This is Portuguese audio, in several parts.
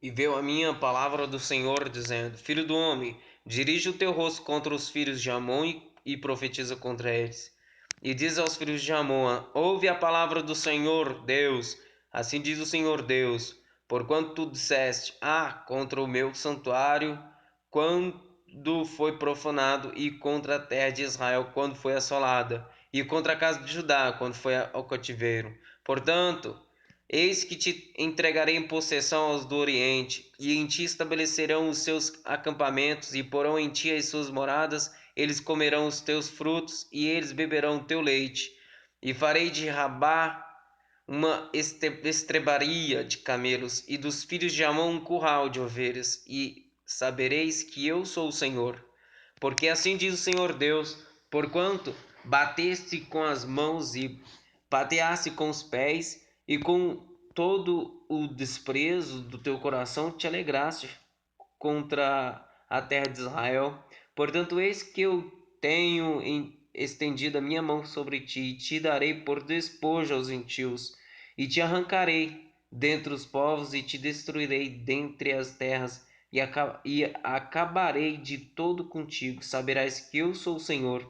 E veio a minha palavra do Senhor, dizendo: Filho do homem, dirige o teu rosto contra os filhos de Amon e profetiza contra eles. E diz aos filhos de Amon: Ouve a palavra do Senhor Deus. Assim diz o Senhor Deus: Porquanto tu disseste: contra o meu santuário, quando foi profanado, e contra a terra de Israel, quando foi assolada, e contra a casa de Judá, quando foi ao cativeiro. Portanto, eis que te entregarei em possessão aos do Oriente, e em ti estabelecerão os seus acampamentos, e porão em ti as suas moradas. Eles comerão os teus frutos, e eles beberão o teu leite. E farei de Rabá uma estrebaria de camelos, e dos filhos de Amon um curral de ovelhas, e sabereis que eu sou o Senhor. Porque assim diz o Senhor Deus: porquanto bateste com as mãos e pateaste com os pés, e com todo o desprezo do teu coração te alegraste contra a terra de Israel. Portanto, eis que eu tenho estendido a minha mão sobre ti, e te darei por despojo aos gentios, e te arrancarei dentre os povos, e te destruirei dentre as terras, e acabarei de todo contigo. Saberás que eu sou o Senhor.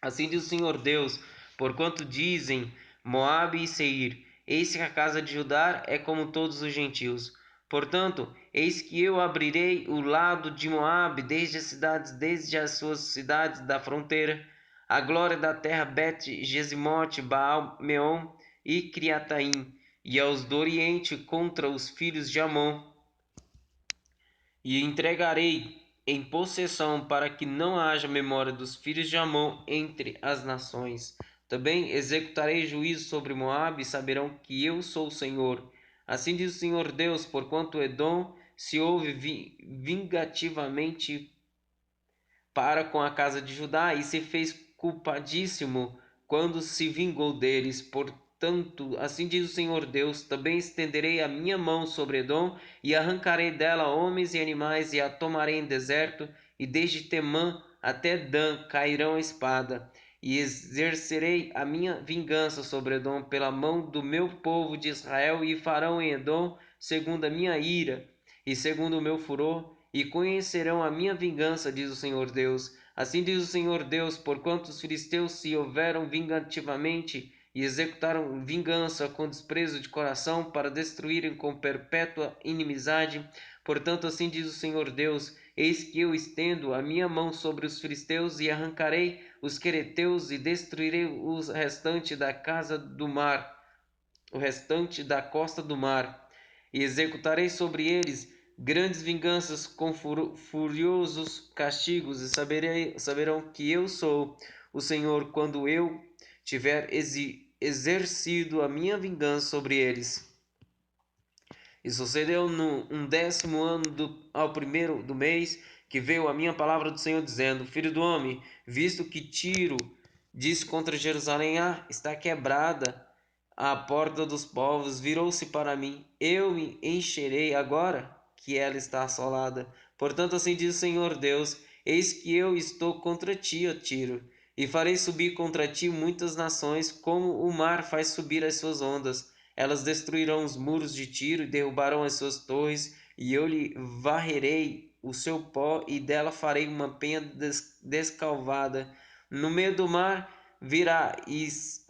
Assim diz o Senhor Deus: porquanto dizem Moabe e Seir: eis que a casa de Judá é como todos os gentios. Portanto, eis que eu abrirei o lado de Moabe, desde as suas cidades da fronteira, a glória da terra Bet-Jesimote, Baal-Meon e Criataim, e aos do Oriente contra os filhos de Amon, e entregarei em possessão, para que não haja memória dos filhos de Amon entre as nações. Também executarei juízo sobre Moabe, e saberão que eu sou o Senhor. Assim diz o Senhor Deus: porquanto Edom se houve vingativamente para com a casa de Judá, e se fez culpadíssimo quando se vingou deles. Portanto, assim diz o Senhor Deus: também estenderei a minha mão sobre Edom, e arrancarei dela homens e animais, e a tomarei em deserto, e desde Temã até Dan cairão a espada. E exercerei a minha vingança sobre Edom pela mão do meu povo de Israel, e farão em Edom segundo a minha ira e segundo o meu furor, e conhecerão a minha vingança, diz o Senhor Deus. Assim diz o Senhor Deus: porquanto os filisteus se houveram vingativamente e executaram vingança com desprezo de coração, para destruírem com perpétua inimizade. Portanto, assim diz o Senhor Deus: eis que eu estendo a minha mão sobre os filisteus, e arrancarei os quereteus, e destruirei o restante da casa do mar, o restante da costa do mar, e executarei sobre eles grandes vinganças com furiosos castigos, e saberão que eu sou o Senhor quando eu tiver exercido a minha vingança sobre eles. E sucedeu no 10º ano ao primeiro do mês, que veio a minha palavra do Senhor, dizendo: Filho do homem, visto que Tiro disse contra Jerusalém: está quebrada a porta dos povos, virou-se para mim: eu me encherei agora que ela está assolada. Portanto, assim diz o Senhor Deus: eis que eu estou contra ti, ó Tiro, e farei subir contra ti muitas nações, como o mar faz subir as suas ondas. Elas destruirão os muros de Tiro e derrubarão as suas torres, e eu lhe varrerei o seu pó, e dela farei uma penha descalvada. No meio do mar virá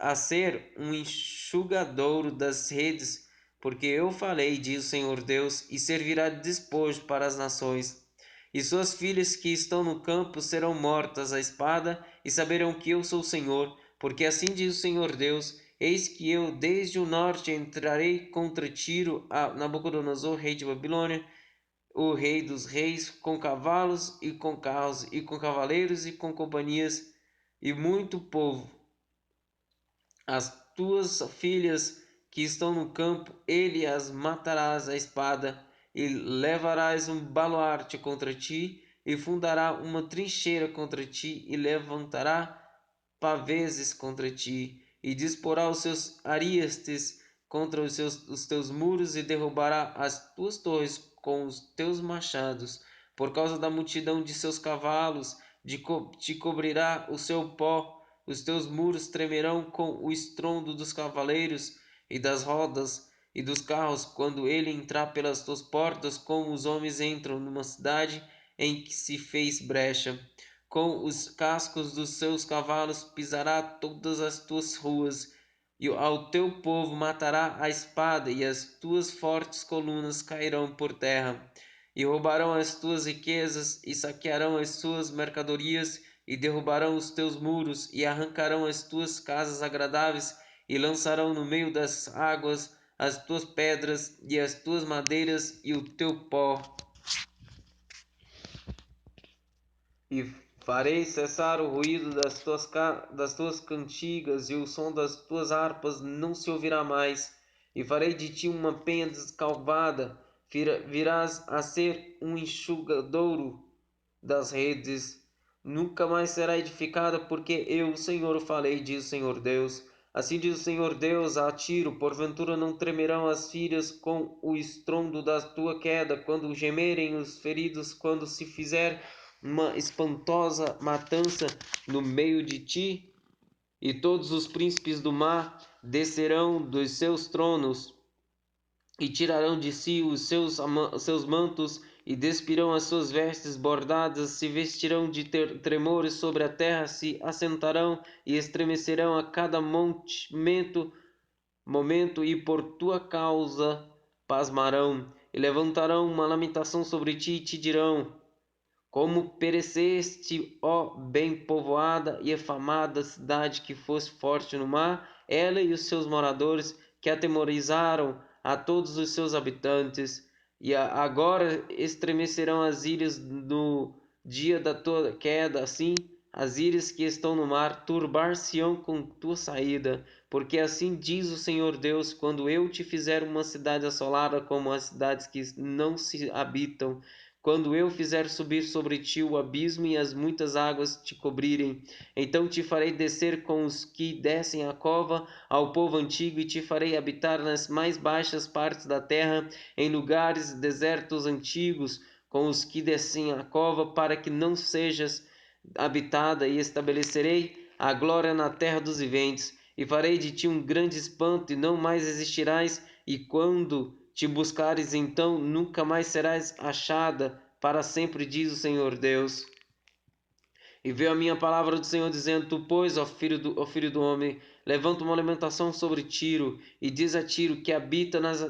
a ser um enxugadouro das redes, porque eu falei, diz o Senhor Deus, e servirá de despojo para as nações. E suas filhas que estão no campo serão mortas à espada, e saberão que eu sou o Senhor, porque assim diz o Senhor Deus: eis que eu desde o norte entrarei contra Tiro, a Nabucodonosor, rei de Babilônia, o rei dos reis, com cavalos e com carros, e com cavaleiros e com companhias, e muito povo. As tuas filhas que estão no campo, ele as matarás à espada, e levarás um baluarte contra ti, e fundará uma trincheira contra ti, e levantará pavês contra ti, e disporá os seus ariestes contra os teus muros, e derrubará as tuas torres com os teus machados. Por causa da multidão de seus cavalos, te cobrirá o seu pó. Os teus muros tremerão com o estrondo dos cavaleiros e das rodas, e dos carros, quando ele entrar pelas tuas portas, como os homens entram numa cidade em que se fez brecha. Com os cascos dos seus cavalos pisará todas as tuas ruas, e ao teu povo matará a espada, e as tuas fortes colunas cairão por terra. E roubarão as tuas riquezas, e saquearão as suas mercadorias, e derrubarão os teus muros, e arrancarão as tuas casas agradáveis, e lançarão no meio das águas as tuas pedras, e as tuas madeiras, e o teu pó. E farei cessar o ruído das tuas cantigas, e o som das tuas harpas não se ouvirá mais. E farei de ti uma penha descalvada, virás a ser um enxugadouro das redes. Nunca mais será edificada, porque eu, o Senhor, falei, diz o Senhor Deus. Assim diz o Senhor Deus a Tiro: porventura não tremerão as filhas com o estrondo da tua queda, quando gemerem os feridos, quando se fizer uma espantosa matança no meio de ti? E todos os príncipes do mar descerão dos seus tronos e tirarão de si os seus mantos e despirão as suas vestes bordadas, se vestirão de tremores sobre a terra, se assentarão e estremecerão a cada momento, e por tua causa pasmarão, e levantarão uma lamentação sobre ti e te dirão: como pereceste, ó bem povoada e afamada cidade que fosse forte no mar, ela e os seus moradores, que atemorizaram a todos os seus habitantes. E agora estremecerão as ilhas no dia da tua queda, assim as ilhas que estão no mar turbar-se-ão com tua saída, porque assim diz o Senhor Deus: quando eu te fizer uma cidade assolada como as cidades que não se habitam, quando eu fizer subir sobre ti o abismo e as muitas águas te cobrirem, então te farei descer com os que descem a cova ao povo antigo, e te farei habitar nas mais baixas partes da terra, em lugares desertos antigos, com os que descem a cova, para que não sejas habitada, e estabelecerei a glória na terra dos viventes, e farei de ti um grande espanto, e não mais existirás, e quando te buscares, então nunca mais serás achada, para sempre, diz o Senhor Deus. E veio a minha palavra do Senhor dizendo: tu, pois, ó filho do homem, levanta uma lamentação sobre Tiro, e diz a Tiro, que habita nas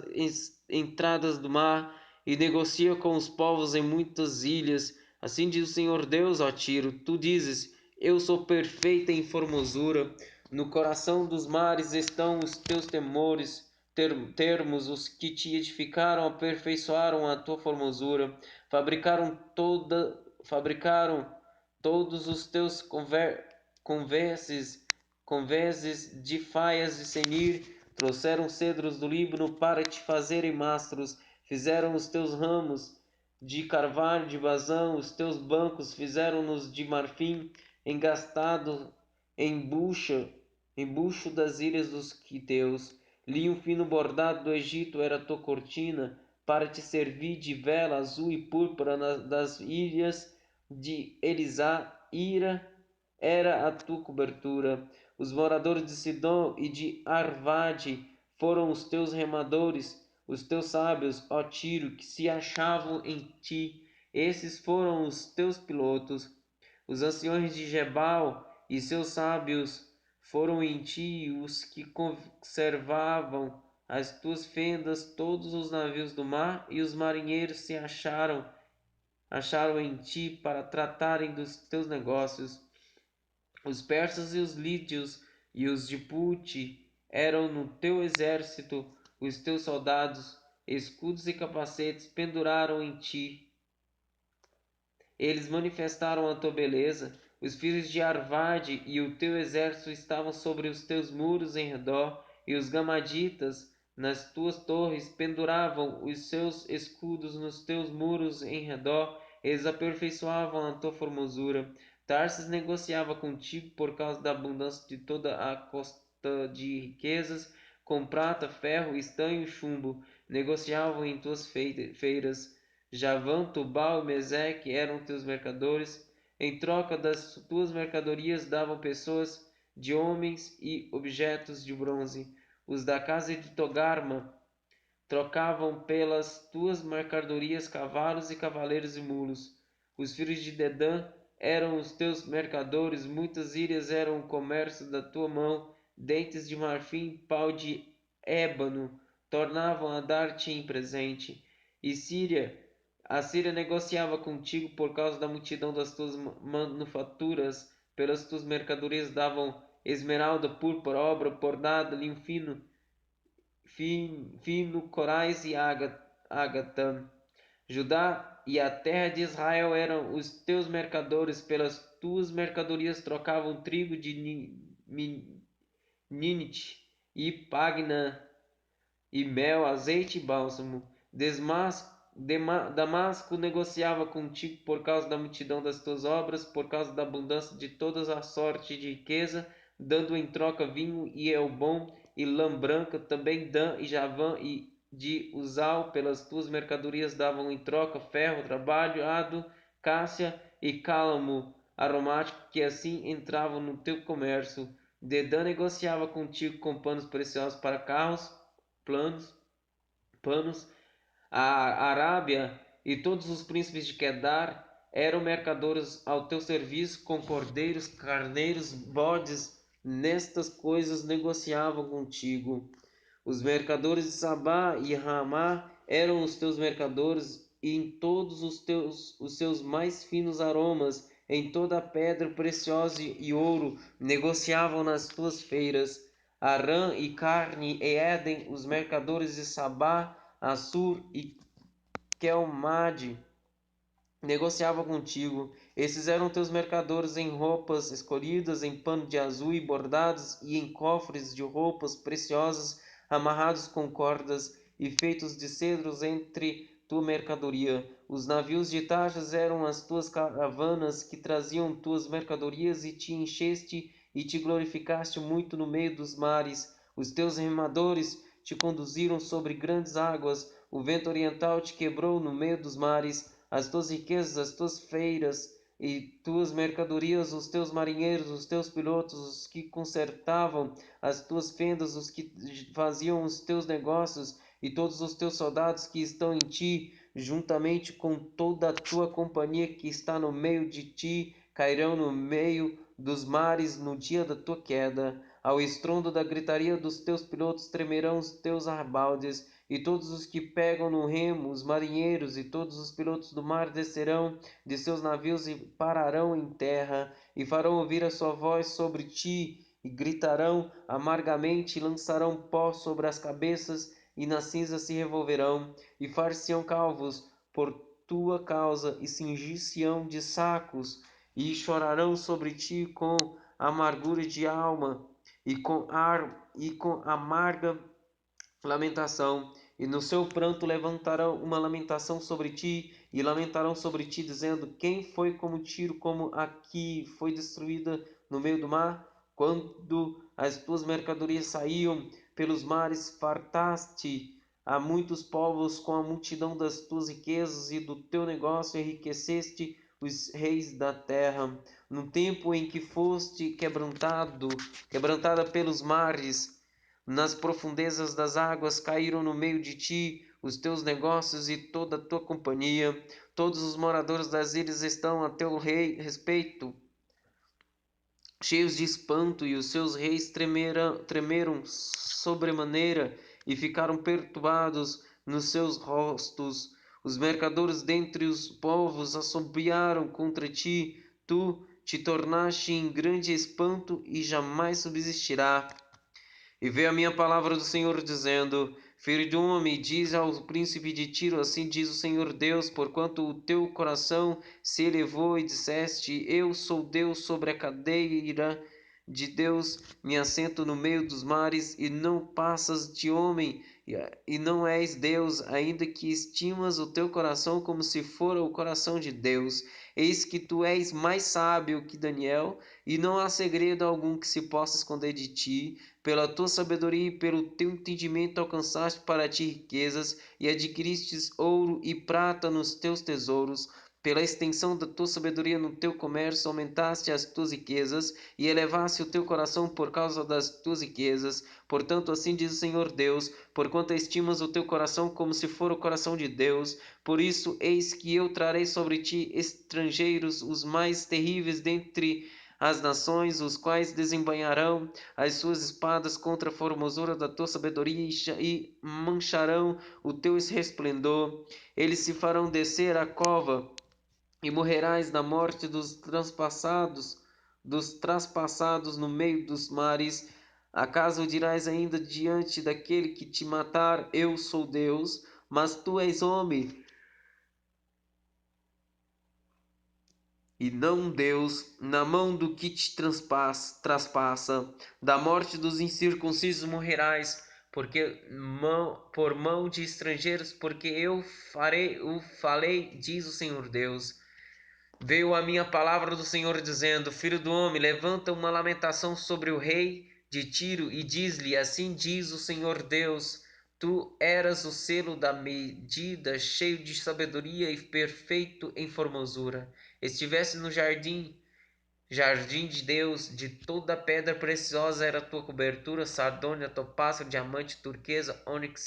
entradas do mar, e negocia com os povos em muitas ilhas. Assim diz o Senhor Deus, ó Tiro: tu dizes: eu sou perfeita em formosura, no coração dos mares estão os teus termos, os que te edificaram aperfeiçoaram a tua formosura, fabricaram todos os teus convéses de faias de Senir, trouxeram cedros do Líbano para te fazerem mastros, fizeram os teus ramos de carvalho de Bazã, os teus bancos fizeram-nos de marfim, engastado em bucho das ilhas dos quiteus. Linho fino bordado do Egito era a tua cortina, para te servir de vela azul e púrpura das ilhas de Ira era a tua cobertura. Os moradores de Sidom e de Arvade foram os teus remadores, os teus sábios, ó Tiro, que se achavam em ti. Esses foram os teus pilotos. Os anciões de Gebal e seus sábios foram em ti os que conservavam as tuas fendas, todos os navios do mar, e os marinheiros se acharam em ti para tratarem dos teus negócios. Os persas e os lídios e os de Puti eram no teu exército, os teus soldados, escudos e capacetes penduraram em ti. Eles manifestaram a tua beleza. Os filhos de Arvade e o teu exército estavam sobre os teus muros em redor, e os gamaditas nas tuas torres penduravam os seus escudos nos teus muros em redor. Eles aperfeiçoavam a tua formosura. Tarsis negociava contigo por causa da abundância de toda a costa de riquezas, com prata, ferro, estanho e chumbo. Negociavam em tuas feiras. Javã, Tubal e Meseque eram teus mercadores. Em troca das tuas mercadorias davam pessoas de homens e objetos de bronze. Os da casa de Togarma trocavam pelas tuas mercadorias cavalos e cavaleiros e mulos. Os filhos de Dedã eram os teus mercadores, muitas ilhas eram o comércio da tua mão, dentes de marfim, pau de ébano, tornavam a dar-te em presente. E a Síria negociava contigo por causa da multidão das tuas manufaturas, pelas tuas mercadorias davam esmeralda, púrpura, obra, bordado, linho fino, corais e ágata. Judá e a terra de Israel eram os teus mercadores, pelas tuas mercadorias trocavam trigo de Ninite e Pagna, e mel, azeite e bálsamo. Damasco negociava contigo por causa da multidão das tuas obras, por causa da abundância de toda a sorte de riqueza, dando em troca vinho e elbom e lã branca, também Dan e Javã e de Uzal, pelas tuas mercadorias davam em troca ferro, trabalho, ado, cássia e cálamo aromático, que assim entravam no teu comércio. Dedã negociava contigo com panos preciosos para carros, panos. A Arábia e todos os príncipes de Quedar eram mercadores ao teu serviço, com cordeiros, carneiros, bodes. Nestas coisas negociavam contigo. Os mercadores de Sabá e Ramá eram os teus mercadores, e em todos os seus mais finos aromas, em toda a pedra preciosa e ouro, negociavam nas tuas feiras. Arã e Carne e Éden, os mercadores de Sabá, Assur e Quelmade negociavam contigo. Esses eram teus mercadores em roupas escolhidas, em pano de azul e bordados, e em cofres de roupas preciosas, amarrados com cordas e feitos de cedros entre tua mercadoria. Os navios de Tarjas eram as tuas caravanas que traziam tuas mercadorias, e te encheste e te glorificaste muito no meio dos mares. Os teus remadores te conduziram sobre grandes águas. O vento oriental te quebrou no meio dos mares. As tuas riquezas, as tuas feiras e tuas mercadorias, os teus marinheiros, os teus pilotos, os que consertavam as tuas fendas, os que faziam os teus negócios, e todos os teus soldados que estão em ti, juntamente com toda a tua companhia que está no meio de ti, cairão no meio dos mares no dia da tua queda. Ao estrondo da gritaria dos teus pilotos tremerão os teus arraldes, e todos os que pegam no remo, os marinheiros e todos os pilotos do mar descerão de seus navios e pararão em terra, e farão ouvir a sua voz sobre ti, e gritarão amargamente, e lançarão pó sobre as cabeças, e na cinza se revolverão, e far-se-ão calvos por tua causa, e cingir-se-ão de sacos, e chorarão sobre ti com amargura de alma, e com amarga lamentação, e no seu pranto levantarão uma lamentação sobre ti, e lamentarão sobre ti, dizendo: quem foi como Tiro, como aqui foi destruída no meio do mar? Quando as tuas mercadorias saíam pelos mares, fartaste a muitos povos com a multidão das tuas riquezas, e do teu negócio enriqueceste os reis da terra. No tempo em que foste quebrantada pelos mares, nas profundezas das águas caíram no meio de ti os teus negócios e toda a tua companhia. Todos os moradores das ilhas estão a teu respeito, cheios de espanto, e os seus reis tremeram sobremaneira e ficaram perturbados nos seus rostos. Os mercadores dentre os povos assobiaram contra ti. Tu te tornaste em grande espanto e jamais subsistirá. E veio a minha palavra do Senhor dizendo: filho de homem, diz ao príncipe de Tiro: assim diz o Senhor Deus, porquanto o teu coração se elevou e disseste: eu sou Deus sobre a cadeira de Deus, me assento no meio dos mares, e não passas de homem, e não és Deus, ainda que estimas o teu coração como se fora o coração de Deus. Eis que tu és mais sábio que Daniel, e não há segredo algum que se possa esconder de ti. Pela tua sabedoria e pelo teu entendimento alcançaste para ti riquezas, e adquiristes ouro e prata nos teus tesouros. Pela extensão da tua sabedoria no teu comércio, aumentaste as tuas riquezas e elevaste o teu coração por causa das tuas riquezas. Portanto, assim diz o Senhor Deus, porquanto estimas o teu coração como se for o coração de Deus, por isso eis que eu trarei sobre ti estrangeiros, os mais terríveis dentre as nações, os quais desembainharão as suas espadas contra a formosura da tua sabedoria e mancharão o teu resplendor. Eles se farão descer à cova e morrerás na morte dos traspassados no meio dos mares. Acaso dirás ainda diante daquele que te matar, eu sou Deus, mas tu és homem, e não Deus, na mão do que te traspassa, da morte dos incircuncisos morrerás, por mão de estrangeiros, porque falei, diz o Senhor Deus. Veio a minha palavra do Senhor dizendo: Filho do homem, levanta uma lamentação sobre o rei de Tiro e diz-lhe: Assim diz o Senhor Deus: Tu eras o selo da medida, cheio de sabedoria e perfeito em formosura. Estivesse no jardim de Deus, de toda pedra preciosa era a tua cobertura: sardônia, topázio, diamante, turquesa, ônix,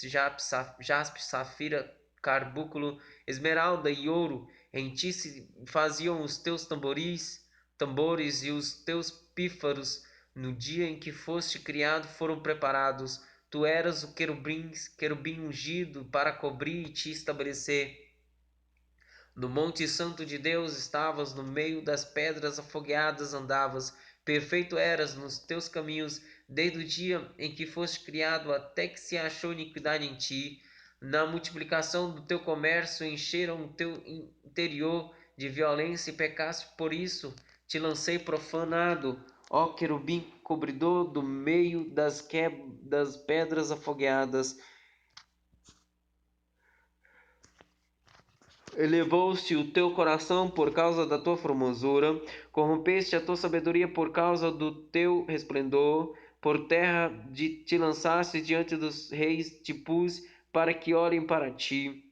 jaspe, safira, carbúnculo, esmeralda e ouro. Em ti se faziam os teus tambores e os teus pífaros. No dia em que foste criado foram preparados. Tu eras o querubim ungido para cobrir e te estabelecer. No monte santo de Deus estavas, no meio das pedras afogueadas andavas. Perfeito eras nos teus caminhos, desde o dia em que foste criado até que se achou iniquidade em ti. Na multiplicação do teu comércio encheram o teu interior de violência e pecaste, por isso te lancei profanado, ó querubim cobridor do meio das pedras afogueadas. Elevou-se o teu coração por causa da tua formosura, corrompeste a tua sabedoria por causa do teu resplendor, por terra te lançaste diante dos reis, te pus para que olhem para ti.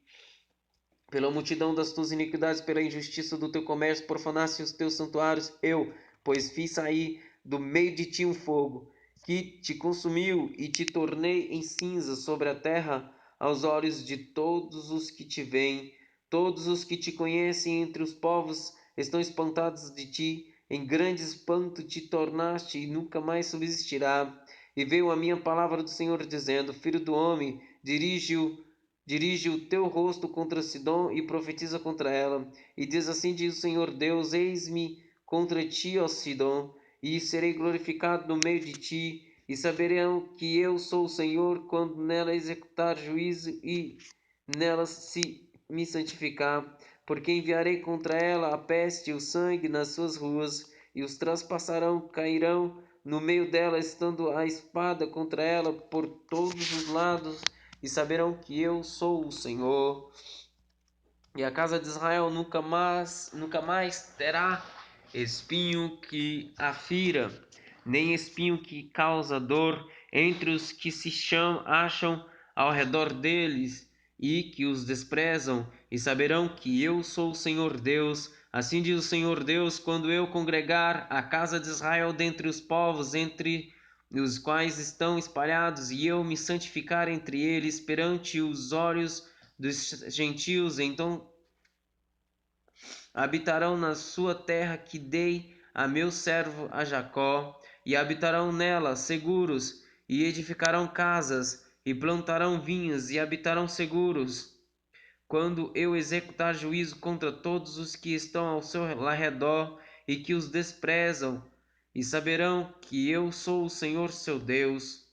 Pela multidão das tuas iniquidades, pela injustiça do teu comércio, profanaste os teus santuários. Eu, pois, fiz sair do meio de ti um fogo, que te consumiu e te tornei em cinza sobre a terra, aos olhos de todos os que te veem. Todos os que te conhecem entre os povos estão espantados de ti. Em grande espanto te tornaste e nunca mais subsistirá. E veio a minha palavra do Senhor dizendo: Filho do homem, dirige o teu rosto contra Sidom e profetiza contra ela. E diz: Assim diz o Senhor Deus: Eis-me contra ti, ó Sidom, e serei glorificado no meio de ti. E saberão que eu sou o Senhor quando nela executar juízo e nela me santificar. Porque enviarei contra ela a peste e o sangue nas suas ruas, e os traspassarão, cairão no meio dela, estando a espada contra ela por todos os lados, e saberão que eu sou o Senhor. E a casa de Israel nunca mais terá espinho que a fira, nem espinho que causa dor entre os que acham ao redor deles e que os desprezam, e saberão que eu sou o Senhor Deus. Assim diz o Senhor Deus: quando eu congregar a casa de Israel dentre os povos, entre os quais estão espalhados, e eu me santificar entre eles perante os olhos dos gentios, então habitarão na sua terra que dei a meu servo a Jacó, e habitarão nela seguros, e edificarão casas, e plantarão vinhas, e habitarão seguros. Quando eu executar juízo contra todos os que estão ao seu redor e que os desprezam, e saberão que eu sou o Senhor seu Deus.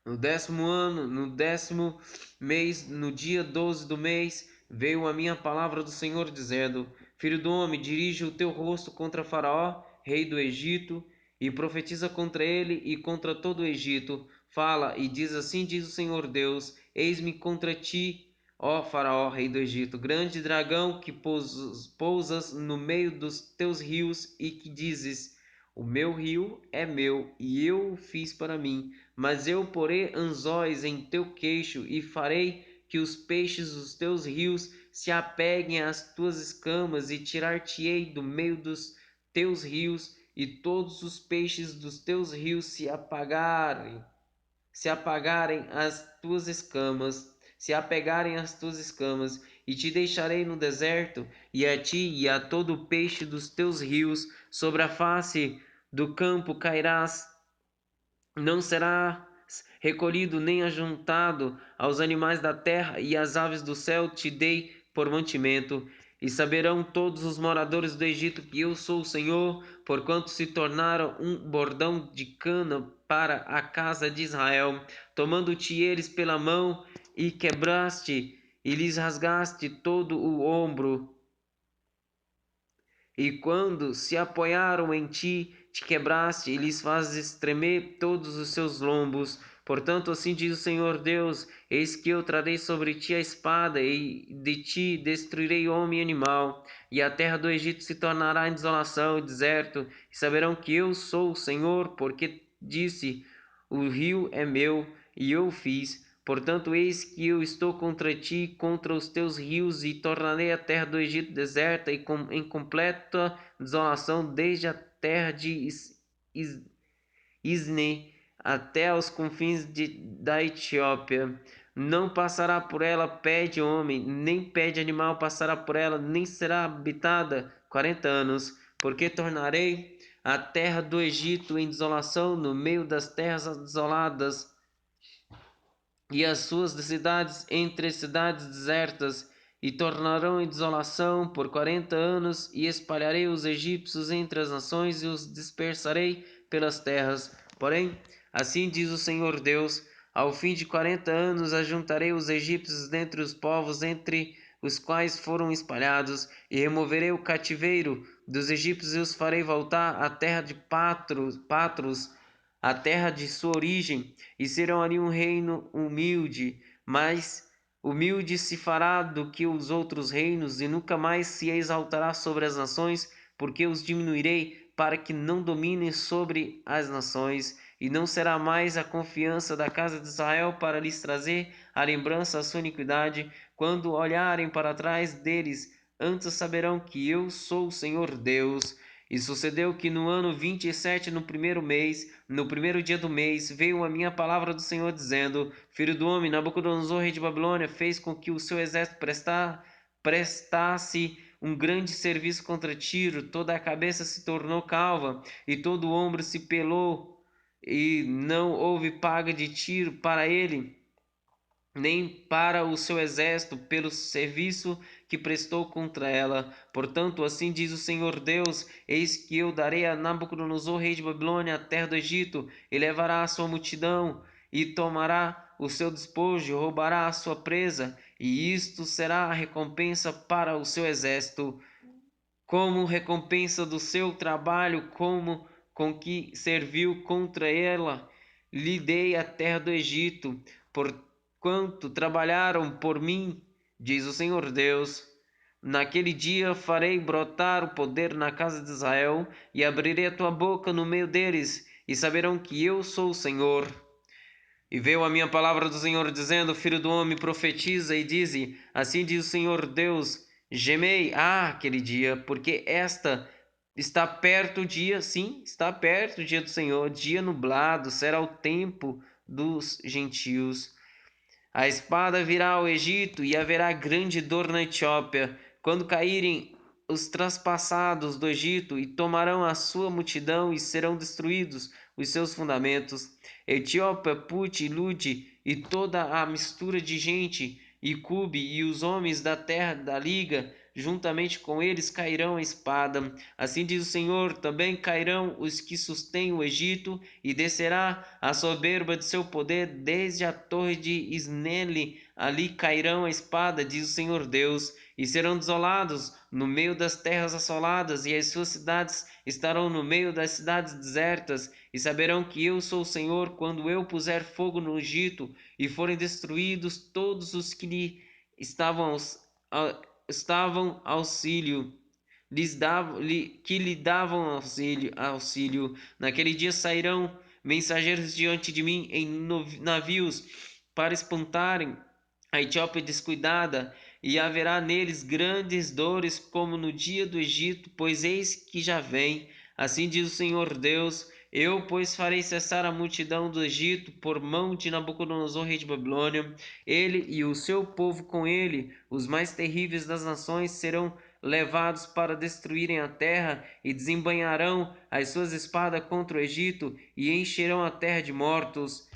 No 10º ano, no 10º mês, no dia 12 do mês, veio a minha palavra do Senhor dizendo: Filho do homem, dirige o teu rosto contra Faraó, rei do Egito, e profetiza contra ele e contra todo o Egito. Fala e diz: Assim diz o Senhor Deus: Eis-me contra ti, ó Faraó, rei do Egito, grande dragão que pousas no meio dos teus rios e que dizes: O meu rio é meu e eu o fiz para mim. Mas eu porei anzóis em teu queixo e farei que os peixes dos teus rios se apeguem às tuas escamas, e tirar-te-ei do meio dos teus rios, e todos os peixes dos teus rios se apagarem as tuas escamas, se apegarem às tuas escamas, e te deixarei no deserto, e a ti e a todo o peixe dos teus rios, sobre a face do campo cairás, não serás recolhido nem ajuntado aos animais da terra, e as aves do céu te dei por mantimento. E saberão todos os moradores do Egito que eu sou o Senhor, porquanto se tornaram um bordão de cana para a casa de Israel, tomando-te eles pela mão, e quebraste, e lhes rasgaste todo o ombro. E quando se apoiaram em ti, te quebraste e lhes fazes tremer todos os seus lombos. Portanto, assim diz o Senhor Deus: eis que eu trarei sobre ti a espada, e de ti destruirei homem e animal, e a terra do Egito se tornará em desolação e deserto, e saberão que eu sou o Senhor, porque disse: o rio é meu, e eu o fiz. Portanto, eis que eu estou contra ti, contra os teus rios, e tornarei a terra do Egito deserta e em completa desolação, desde a terra de Isne até aos confins da Etiópia. Não passará por ela pé de homem, nem pé de animal passará por ela, nem será habitada 40 anos, porque tornarei a terra do Egito em desolação no meio das terras desoladas, e as suas cidades entre cidades desertas, e tornarão em desolação por 40 anos, e espalharei os egípcios entre as nações, e os dispersarei pelas terras. Porém, assim diz o Senhor Deus: ao fim de 40 anos ajuntarei os egípcios dentre os povos entre os quais foram espalhados, e removerei o cativeiro dos egípcios, e os farei voltar à terra de Patros, a terra de sua origem, e serão ali um reino humilde, mas humilde se fará do que os outros reinos, e nunca mais se exaltará sobre as nações, porque os diminuirei para que não dominem sobre as nações, e não será mais a confiança da casa de Israel para lhes trazer a lembrança a sua iniquidade. Quando olharem para trás deles, antes saberão que eu sou o Senhor Deus. E sucedeu que no ano 27, no primeiro mês, no primeiro dia do mês, veio a minha palavra do Senhor, dizendo: filho do homem, Nabucodonosor, rei de Babilônia, fez com que o seu exército prestasse um grande serviço contra Tiro. Toda a cabeça se tornou calva, e todo o ombro se pelou, e não houve paga de Tiro para ele, nem para o seu exército, pelo serviço que prestou contra ela. Portanto, assim diz o Senhor Deus: eis que eu darei a Nabucodonosor, rei de Babilônia, a terra do Egito, e levará a sua multidão, e tomará o seu despojo, e roubará a sua presa, e isto será a recompensa para o seu exército, como recompensa do seu trabalho, como com que serviu contra ela. Lhe dei a terra do Egito, porquanto trabalharam por mim, diz o Senhor Deus. Naquele dia farei brotar o poder na casa de Israel, e abrirei a tua boca no meio deles, e saberão que eu sou o Senhor. E veio a minha palavra do Senhor, dizendo: filho do homem, profetiza e dize: assim diz o Senhor Deus: gemei, aquele dia, porque está perto o dia, sim, está perto o dia do Senhor, dia nublado, será o tempo dos gentios. A espada virá ao Egito, e haverá grande dor na Etiópia, quando caírem os traspassados do Egito, e tomarão a sua multidão, e serão destruídos os seus fundamentos. Etiópia, Put, Lud, e toda a mistura de gente, e Cube, e os homens da terra da liga, juntamente com eles cairão a espada. Assim diz o Senhor: também cairão os que sustêm o Egito, e descerá a soberba de seu poder desde a torre de Isnele. Ali cairão a espada, diz o Senhor Deus, e serão desolados no meio das terras assoladas, e as suas cidades estarão no meio das cidades desertas, e saberão que eu sou o Senhor quando eu puser fogo no Egito, e forem destruídos todos os que lhe estavam auxílio, que lhe davam auxílio. Naquele dia sairão mensageiros diante de mim em navios, para espantarem a Etiópia descuidada, e haverá neles grandes dores como no dia do Egito, pois eis que já vem. Assim diz o Senhor Deus: eu, pois, farei cessar a multidão do Egito por mão de Nabucodonosor, rei de Babilônia. Ele e o seu povo com ele, os mais terríveis das nações, serão levados para destruírem a terra e desembainharão as suas espadas contra o Egito e encherão a terra de mortos.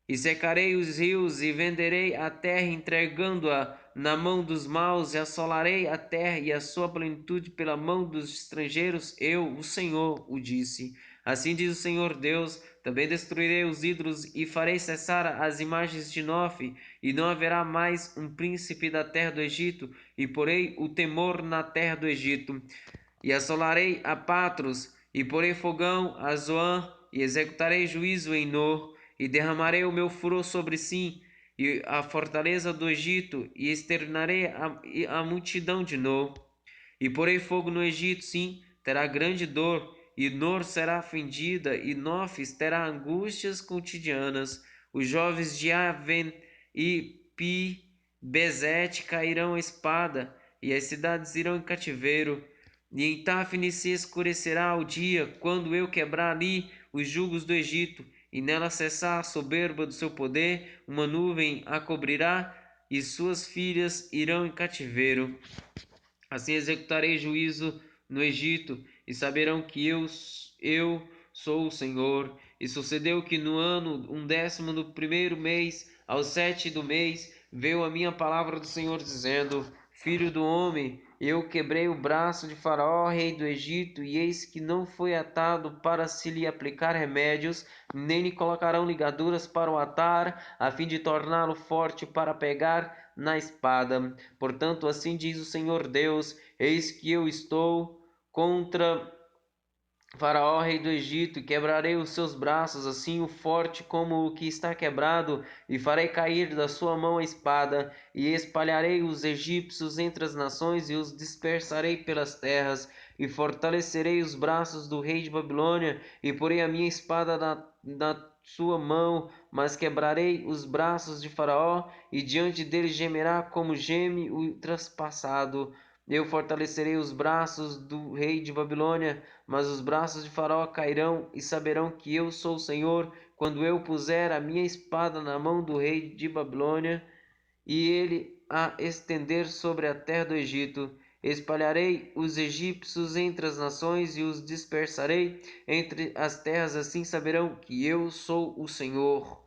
E secarei os rios e venderei a terra, entregando-a na mão dos maus, e assolarei a terra e a sua plenitude pela mão dos estrangeiros. Eu, o Senhor, o disse. Assim diz o Senhor Deus: também destruirei os ídolos e farei cessar as imagens de Nofe, e não haverá mais um príncipe da terra do Egito, e porei o temor na terra do Egito. E assolarei a Patros, e porei fogão a Zoan, e executarei juízo em No, e derramarei o meu furor sobre Si, e a fortaleza do Egito, e exterminarei a multidão de No. E porei fogo no Egito, sim, terá grande dor, e Nor será fendida, e Nofes terá angústias cotidianas. Os jovens de Aven e Pi Bezete cairão a espada, e as cidades irão em cativeiro. E em Táfnis se escurecerá o dia, quando eu quebrar ali os jugos do Egito, e nela cessar a soberba do seu poder, uma nuvem a cobrirá, e suas filhas irão em cativeiro. Assim executarei juízo no Egito, e saberão que eu sou o Senhor. E sucedeu que no ano 11º do primeiro mês, ao 7 do mês, veio a minha palavra do Senhor, dizendo: Filho do homem, eu quebrei o braço de Faraó, rei do Egito, e eis que não foi atado para se lhe aplicar remédios, nem lhe colocarão ligaduras para o atar, a fim de torná-lo forte para pegar na espada. Portanto, assim diz o Senhor Deus: eis que eu estou contra Faraó, rei do Egito, e quebrarei os seus braços, assim o forte como o que está quebrado, e farei cair da sua mão a espada, e espalharei os egípcios entre as nações, e os dispersarei pelas terras, e fortalecerei os braços do rei de Babilônia, e porei a minha espada na sua mão, mas quebrarei os braços de Faraó, e diante dele gemerá como geme o traspassado. Eu fortalecerei os braços do rei de Babilônia, mas os braços de Faraó cairão, e saberão que eu sou o Senhor, quando eu puser a minha espada na mão do rei de Babilônia, e ele a estender sobre a terra do Egito. Espalharei os egípcios entre as nações e os dispersarei entre as terras, assim saberão que eu sou o Senhor.